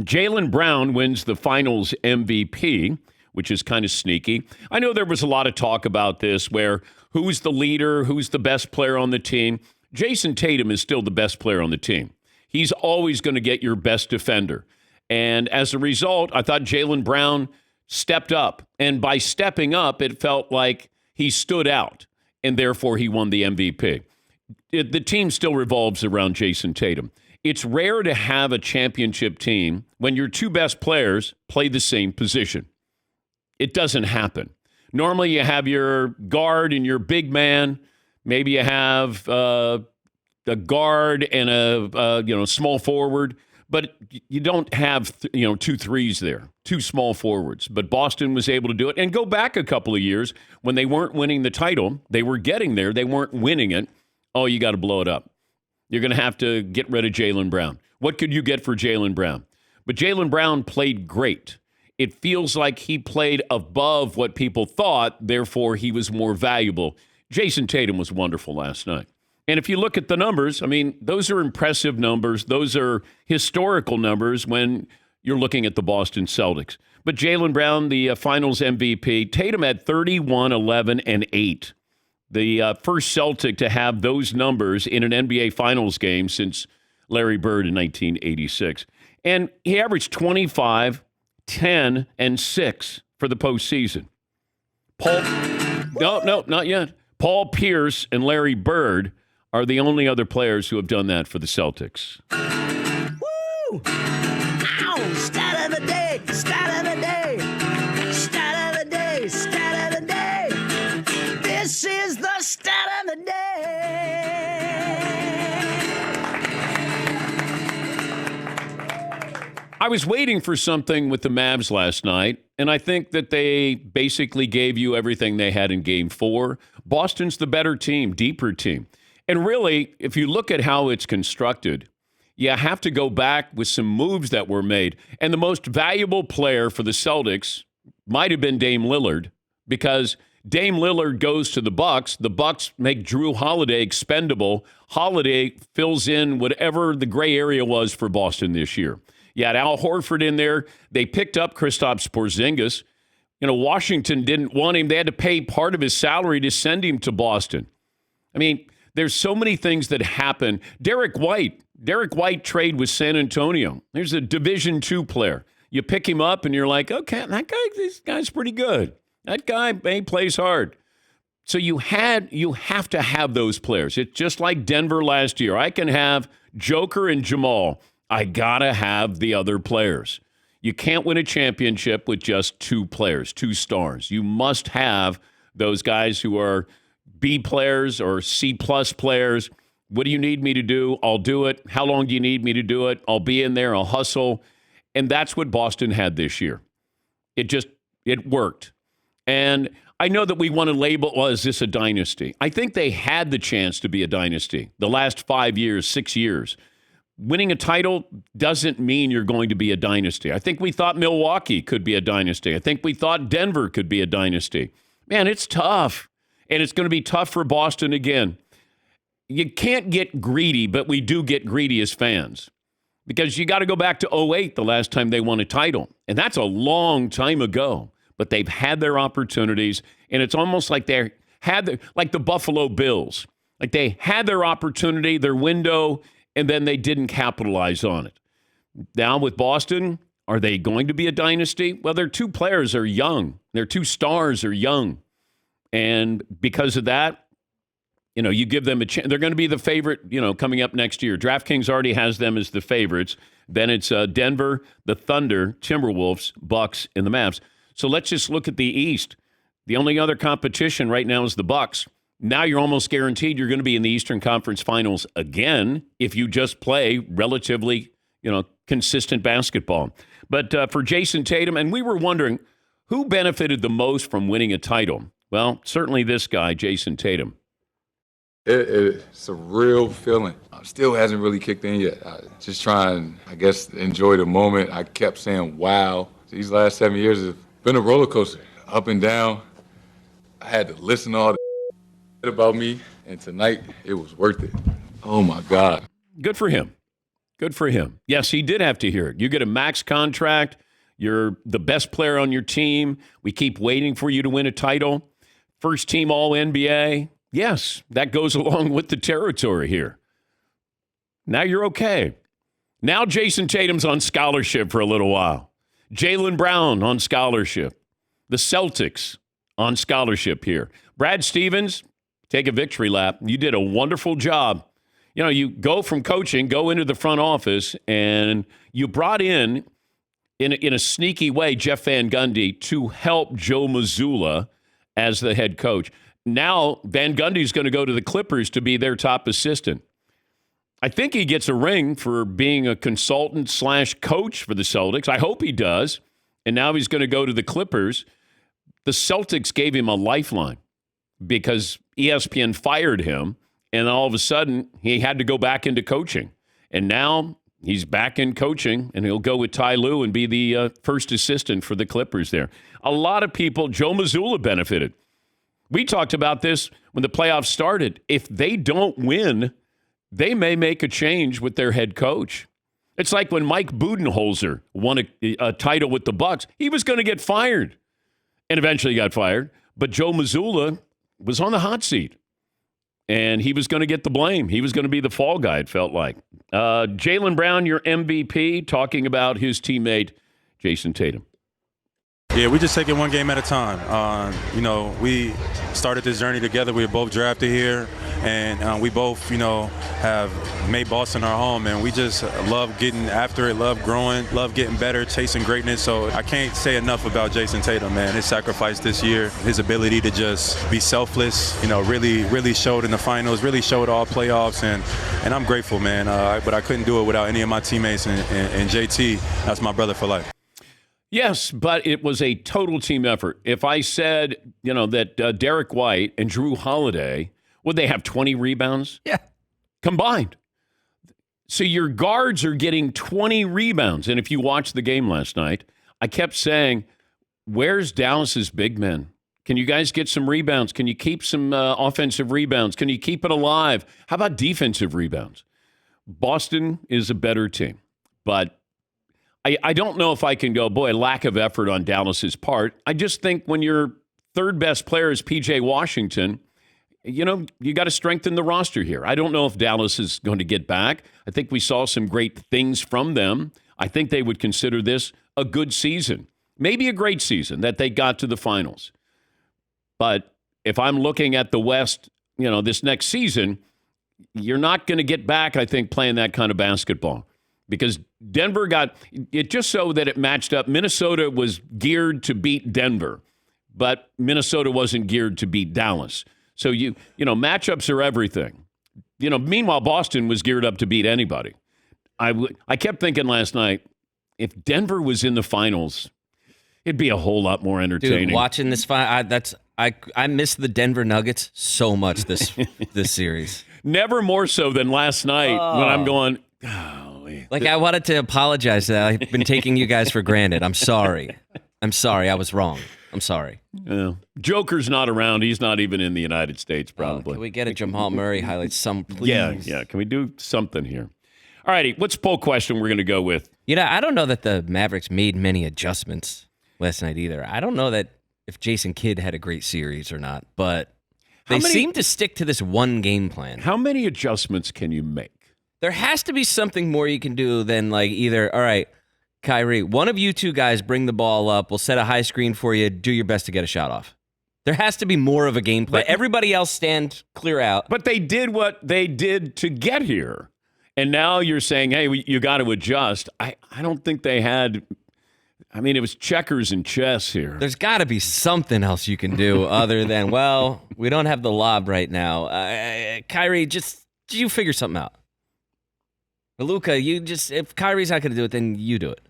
Jaylen Brown wins the Finals MVP, which is kind of sneaky. I know there was a lot of talk about this where who's the leader, who's the best player on the team. Jason Tatum is still the best player on the team. He's always going to get your best defender. And as a result, I thought Jaylen Brown stepped up. And by stepping up, it felt like he stood out, and therefore he won the MVP. The team still revolves around Jason Tatum. It's rare to have a championship team when your two best players play the same position. It doesn't happen. Normally you have your guard and your big man. Maybe you have a guard and a small forward, but you don't have two threes there, two small forwards. But Boston was able to do it. And go back a couple of years when they weren't winning the title. They were getting there. They weren't winning it. Oh, you got to blow it up. You're going to have to get rid of Jaylen Brown. What could you get for Jaylen Brown? But Jaylen Brown played great. It feels like he played above what people thought, therefore he was more valuable. Jason Tatum was wonderful last night. And if you look at the numbers, I mean, those are impressive numbers. Those are historical numbers when you're looking at the Boston Celtics. But Jaylen Brown, the Finals MVP, Tatum had 31, 11, and 8. The first Celtic to have those numbers in an NBA Finals game since Larry Bird in 1986. And he averaged 25, 10, and 6 for the postseason. No, not yet. Paul Pierce and Larry Bird are the only other players who have done that for the Celtics. Woo! Ow! Stat of the day! Stat of the day! Stat of the day! Stat of the day! This is the stat of the day! I was waiting for something with the Mavs last night, and I think that they basically gave you everything they had in Game 4. Boston's the better team, deeper team. And really, if you look at how it's constructed, you have to go back with some moves that were made. And the most valuable player for the Celtics might have been Dame Lillard, because Dame Lillard goes to the Bucks. The Bucks make Drew Holiday expendable. Holiday fills in whatever the gray area was for Boston this year. You had Al Horford in there. They picked up Kristaps Porzingis. Washington didn't want him. They had to pay part of his salary to send him to Boston. I mean, there's so many things that happen. Derek White trade with San Antonio. There's a Division II player. You pick him up and you're like, okay, this guy's pretty good. That guy, he plays hard. So you have to have those players. It's just like Denver last year. I can have Joker and Jamal. I got to have the other players. You can't win a championship with just two players, two stars. You must have those guys who are B players or C+ players. What do you need me to do? I'll do it. How long do you need me to do it? I'll be in there. I'll hustle. And that's what Boston had this year. It worked. And I know that we want to label, well, is this a dynasty? I think they had the chance to be a dynasty the last 5 years, 6 years. Winning a title doesn't mean you're going to be a dynasty. I think we thought Milwaukee could be a dynasty. I think we thought Denver could be a dynasty. Man, it's tough. And it's going to be tough for Boston again. You can't get greedy, but we do get greedy as fans. Because you got to go back to 2008, the last time they won a title. And that's a long time ago. But they've had their opportunities. And it's almost like like the Buffalo Bills. Like they had their opportunity, their window, and then they didn't capitalize on it. Now with Boston, are they going to be a dynasty? Well, their two players are young. Their two stars are young. And because of that, you give them a chance. They're going to be the favorite, coming up next year. DraftKings already has them as the favorites. Then it's Denver, the Thunder, Timberwolves, Bucks, and the Mavs. So let's just look at the East. The only other competition right now is the Bucks. Now you're almost guaranteed you're going to be in the Eastern Conference Finals again if you just play relatively, consistent basketball. But for Jason Tatum, and we were wondering who benefited the most from winning a title. Well, certainly this guy, Jason Tatum. It's a real feeling. Still hasn't really kicked in yet. Just trying, I guess, enjoy the moment. I kept saying, wow. These last 7 years have been a roller coaster, up and down. I had to listen to all the about me, and tonight it was worth it. Oh, my God. Good for him. Good for him. Yes, he did have to hear it. You get a max contract. You're the best player on your team. We keep waiting for you to win a title. First team All-NBA. Yes, that goes along with the territory here. Now you're okay. Now Jason Tatum's on scholarship for a little while. Jaylen Brown on scholarship. The Celtics on scholarship here. Brad Stevens, take a victory lap. You did a wonderful job. You know, you go from coaching, go into the front office, and you brought in a sneaky way, Jeff Van Gundy to help Joe Mazzulla as the head coach. Now Van Gundy's going to go to the Clippers to be their top assistant. I think he gets a ring for being a consultant / coach for the Celtics. I hope he does. And now he's going to go to the Clippers. The Celtics gave him a lifeline because ESPN fired him. And all of a sudden, he had to go back into coaching. And now he's back in coaching, and he'll go with Ty Lue and be the first assistant for the Clippers there. A lot of people, Joe Mazzulla benefited. We talked about this when the playoffs started. If they don't win, they may make a change with their head coach. It's like when Mike Budenholzer won a title with the Bucks. He was going to get fired, and eventually got fired. But Joe Mazzulla was on the hot seat, and he was going to get the blame. He was going to be the fall guy, it felt like. Jaylen Brown, your MVP, talking about his teammate, Jason Tatum. Yeah, we just take it one game at a time. We started this journey together. We were both drafted here, and we both, have made Boston our home, and we just love getting after it, love growing, love getting better, chasing greatness. So I can't say enough about Jason Tatum, man. His sacrifice this year, his ability to just be selfless, really showed in the finals, really showed all playoffs, and I'm grateful, man. But I couldn't do it without any of my teammates, and JT, that's my brother for life. Yes, but it was a total team effort. If I said, that Derek White and Drew Holiday, would they have 20 rebounds? Yeah. Combined. So your guards are getting 20 rebounds. And if you watched the game last night, I kept saying, where's Dallas's big men? Can you guys get some rebounds? Can you keep some offensive rebounds? Can you keep it alive? How about defensive rebounds? Boston is a better team, but I don't know if I can go, boy, lack of effort on Dallas's part. I just think when your third best player is P.J. Washington, you got to strengthen the roster here. I don't know if Dallas is going to get back. I think we saw some great things from them. I think they would consider this a good season, maybe a great season that they got to the finals. But if I'm looking at the West, this next season, you're not going to get back, I think, playing that kind of basketball. Because Denver got it just so that it matched up. Minnesota was geared to beat Denver, but Minnesota wasn't geared to beat Dallas. So, matchups are everything. Meanwhile, Boston was geared up to beat anybody. I kept thinking last night, if Denver was in the finals, it'd be a whole lot more entertaining. Dude, watching this I miss the Denver Nuggets so much this series. Never more so than last night when I'm going, I wanted to apologize that I've been taking you guys for granted. I'm sorry. I was wrong. I'm sorry. Joker's not around. He's not even in the United States, probably. Can we get a Jamal Murray highlight? Please? Yeah. Can we do something here? All righty. What's the poll question we're going to go with? I don't know that the Mavericks made many adjustments last night either. I don't know that if Jason Kidd had a great series or not, but they seem to stick to this one game plan. How many adjustments can you make? There has to be something more you can do than either, all right, Kyrie, one of you two guys bring the ball up. We'll set a high screen for you. Do your best to get a shot off. There has to be more of a game plan. Everybody else stand clear out. But they did what they did to get here. And now you're saying, hey, you got to adjust. I don't think they had. I mean, it was checkers and chess here. There's got to be something else you can do other than, we don't have the lob right now. Kyrie, you figure something out. Luka, if Kyrie's not going to do it, then you do it.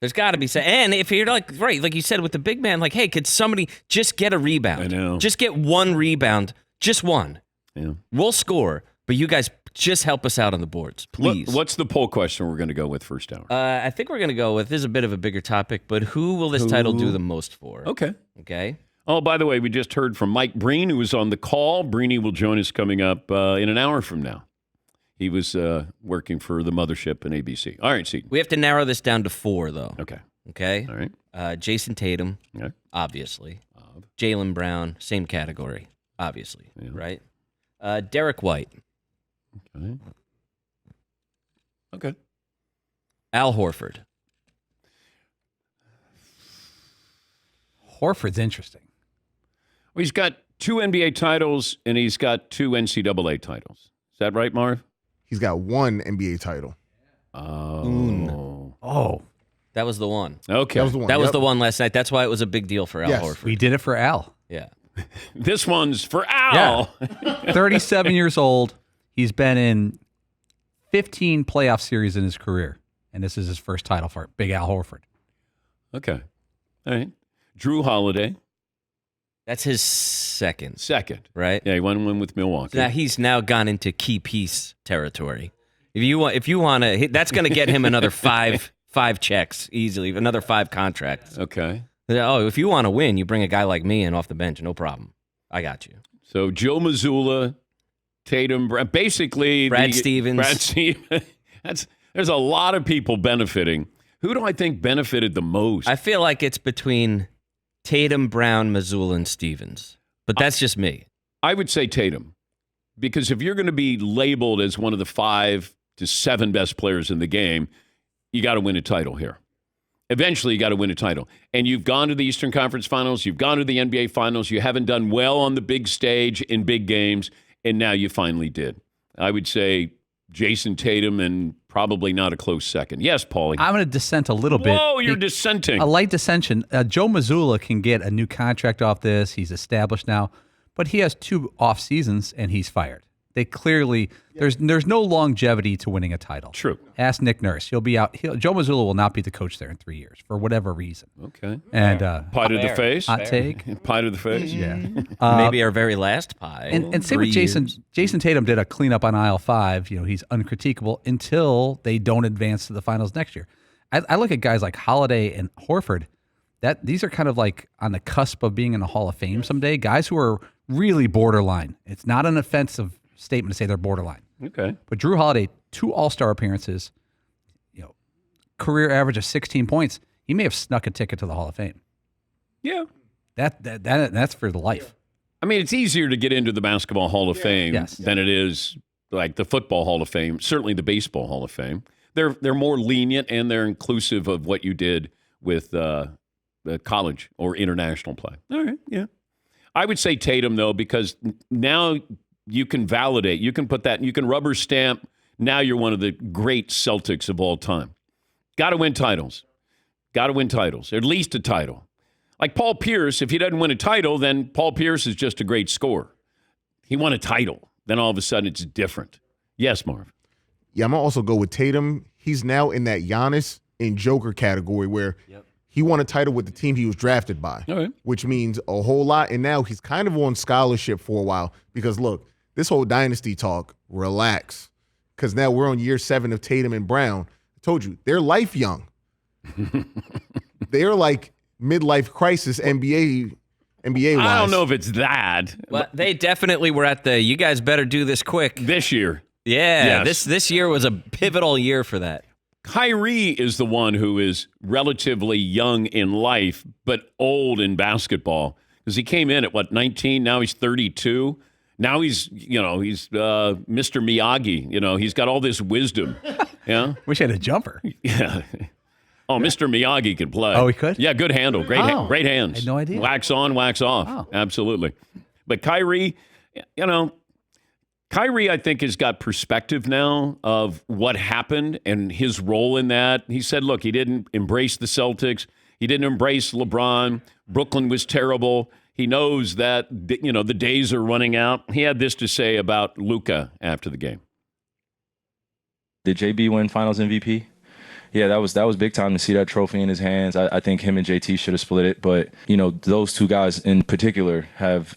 There's got to be some. And if you're like you said with the big man, hey, could somebody just get a rebound? I know. Just get one rebound, just one. Yeah. We'll score, but you guys just help us out on the boards, please. What's the poll question we're going to go with first hour? I think we're going to go with, this is a bit of a bigger topic, but who will this title do the most for? Okay. Oh, by the way, we just heard from Mike Breen, who was on the call. Breeny will join us coming up in an hour from now. He was working for the mothership in ABC. All right, Seton. We have to narrow this down to 4, though. Okay. Okay? All right. Jason Tatum, Okay. obviously. Jaylen Brown, same category, obviously, right? Derek White. Okay. Okay. Al Horford. Horford's interesting. Well, he's got 2 NBA titles and he's got 2 NCAA titles. Is that right, Marv? He's got 1 NBA title. Oh, That was the one. Okay. That was the one. That was Yep. the one last night. That's why it was a big deal for Al Yes. Horford. we did it for Al. Yeah. This one's for Al. 37 years old. He's been in 15 playoff series in his career, and this is his first title for Big Al Horford. Okay. All right. Drew Holiday, That's his second, second. right? Yeah, he won one with Milwaukee. Now he's now gone into key piece territory. If you want to, that's going to get him another five checks easily, another 5 contracts. Okay. Oh, if you want to win, you bring a guy like me in off the bench, no problem. I got you. So Joe Mazzulla, Tatum, basically Brad Stevens. Brad Stevens. There's a lot of people benefiting. Who do I think benefited the most? I feel like it's between Tatum, Brown, Mazzulla, and Stevens. But that's just me. I would say Tatum, because if you're going to be labeled as one of the 5 to 7 best players in the game, you got to win a title here. Eventually, you got to win a title. And you've gone to the Eastern Conference Finals. You've gone to the NBA Finals. You haven't done well on the big stage in big games, and now you finally did. I would say Jason Tatum and probably not a close second. Yes, Paulie. I'm going to dissent a little bit. Whoa, you're dissenting. A light dissension. Joe Mazzulla can get a new contract off this. He's established now, but he has 2 off seasons and he's fired. They clearly there's no longevity to winning a title. True. Ask Nick Nurse. He'll be out. Joe Mazzulla will not be the coach there in 3 years for whatever reason. Okay. And Pie to the face. hot take. Pie to the face. Yeah. Maybe our very last pie. And same 3 with Jason. years. Jason Tatum did a cleanup on aisle 5. He's uncritiquable until they don't advance to the finals next year. I look at guys like Holiday and Horford. These are kind of like on the cusp of being in the Hall of Fame someday. Guys who are really borderline. It's not an offensive statement to say they're borderline. Okay. But Drew Holiday, 2 All-Star appearances, career average of 16 points. He may have snuck a ticket to the Hall of Fame. Yeah. That's for the life. I mean, it's easier to get into the Basketball Hall of Fame Yes. than it is like the Football Hall of Fame, certainly the Baseball Hall of Fame. They're more lenient and they're inclusive of what you did with the college or international play. All right, yeah. I would say Tatum, though, because now you can validate. You can put that, you can rubber stamp. Now you're one of the great Celtics of all time. Got to win titles. Got to win titles, at least a title. Like Paul Pierce, if he doesn't win a title, then Paul Pierce is just a great scorer. He won a title. Then all of a sudden it's different. Yes, Marv. Yeah, I'm going to also go with Tatum. He's now in that Giannis and Joker category where he won a title with the team he was drafted by, All right. which means a whole lot. And now he's kind of on scholarship for a while because, look, this whole dynasty talk, relax, because now we're on year 7 of Tatum and Brown. I told you, they're life young. They're like midlife crisis NBA wise. I don't know if it's that. Well, they definitely were at the, you guys better do this quick. This year. Yeah, Yes. this year was a pivotal year for that. Kyrie is the one who is relatively young in life, but old in basketball. Because he came in at, 19? Now he's 32. Now he's Mr. Miyagi. He's got all this wisdom. Yeah? Wish I had a jumper. Yeah. Oh, Mr. Miyagi can play. Oh, he could? Yeah, good handle. Great, Oh. great hands. I had no idea. Wax on, wax off. Oh. Absolutely. But Kyrie, Kyrie, I think, has got perspective now of what happened and his role in that. He said, look, he didn't embrace the Celtics. He didn't embrace LeBron. Brooklyn was terrible. He knows that, the days are running out. He had this to say about Luka after the game. Did JB win Finals MVP? Yeah, that was big time to see that trophy in his hands. I think him and JT should have split it, but those 2 guys in particular have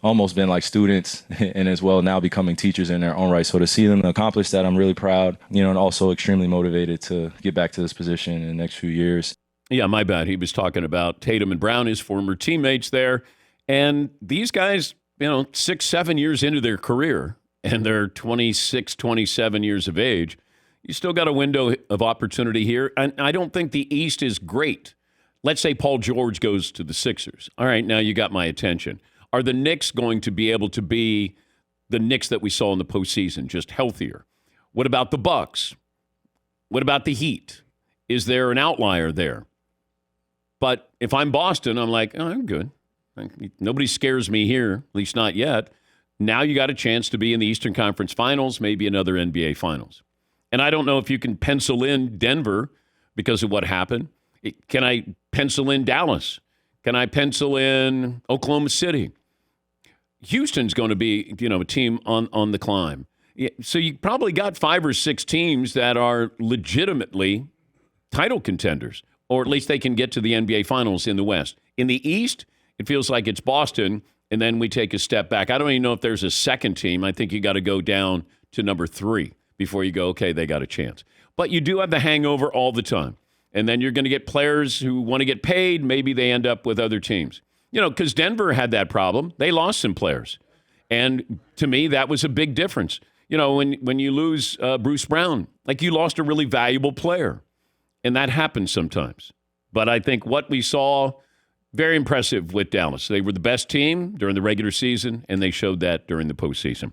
almost been like students and as well now becoming teachers in their own right. So to see them accomplish that, I'm really proud, and also extremely motivated to get back to this position in the next few years. Yeah, my bad. He was talking about Tatum and Brown, his former teammates there. And these guys, 6, 7 years into their career, and they're 26, 27 years of age, you still got a window of opportunity here. And I don't think the East is great. Let's say Paul George goes to the Sixers. All right, now you got my attention. Are the Knicks going to be able to be the Knicks that we saw in the postseason, just healthier? What about the Bucks? What about the Heat? Is there an outlier there? But if I'm Boston, I'm like, oh, I'm good. Nobody scares me here, at least not yet. Now you got a chance to be in the Eastern Conference Finals, maybe another NBA Finals. And I don't know if you can pencil in Denver because of what happened. Can I pencil in Dallas? Can I pencil in Oklahoma City? Houston's going to be, a team on the climb. Yeah, so you probably got 5 or 6 teams that are legitimately title contenders, or at least they can get to the NBA Finals in the West. In the East, it feels like it's Boston, and then we take a step back. I don't even know if there's a second team. I think you got to go down to number 3 before you go, okay, they got a chance. But you do have the hangover all the time. And then you're going to get players who want to get paid. Maybe they end up with other teams. Because Denver had that problem. They lost some players. And to me, that was a big difference. When you lose Bruce Brown, like you lost a really valuable player. And that happens sometimes. But I think what we saw, very impressive with Dallas. They were the best team during the regular season, and they showed that during the postseason.